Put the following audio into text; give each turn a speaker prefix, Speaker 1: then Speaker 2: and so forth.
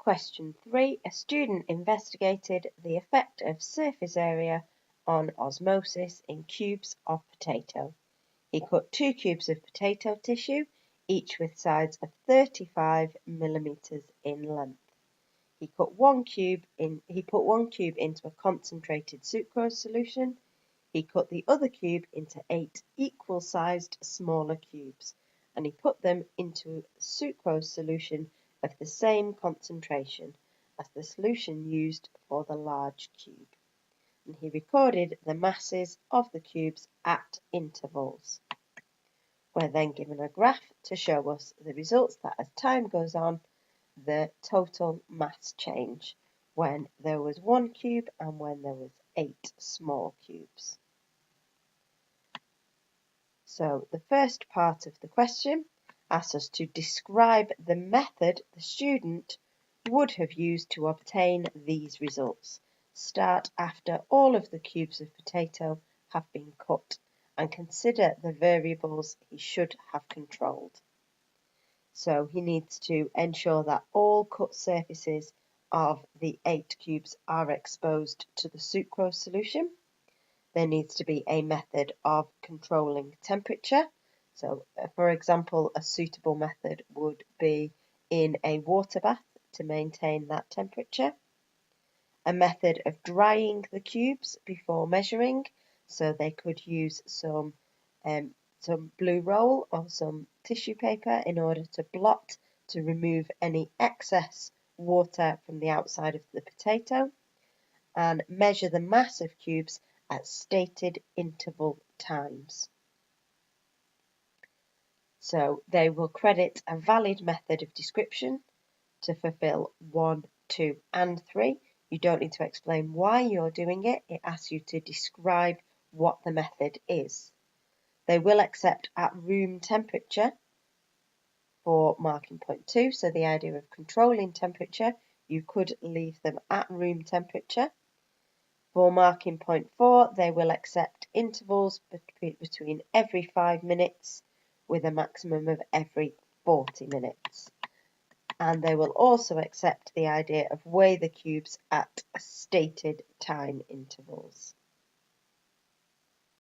Speaker 1: Question 3. A student investigated the effect of surface area on osmosis in cubes of potato. He cut 2 cubes of potato tissue, each with sides of 35 millimeters in length. He put 1 cube into a concentrated sucrose solution. He cut the other cube into 8 equal-sized smaller cubes, and he put them into a sucrose solution of the same concentration as the solution used for the large cube. And he recorded the masses of the cubes at intervals. We're then given a graph to show us the results that as time goes on, the total mass change when there was 1 cube and when there was 8 small cubes. So the first part of the question asks us to describe the method the student would have used to obtain these results. Start after all of the cubes of potato have been cut and consider the variables he should have controlled. So he needs to ensure that all cut surfaces of the 8 cubes are exposed to the sucrose solution. There needs to be a method of controlling temperature. So, for example, a suitable method would be in a water bath to maintain that temperature. A method of drying the cubes before measuring, so they could use some blue roll or some tissue paper in order to blot to remove any excess water from the outside of the potato, and measure the mass of cubes at stated interval times. So they will credit a valid method of description to fulfill 1, 2 and 3. You don't need to explain why you're doing it. It asks you to describe what the method is. They will accept at room temperature for marking point 2. So the idea of controlling temperature, you could leave them at room temperature. For marking point 4, they will accept intervals between every 5 minutes with a maximum of every 40 minutes. And they will also accept the idea of weigh the cubes at stated time intervals.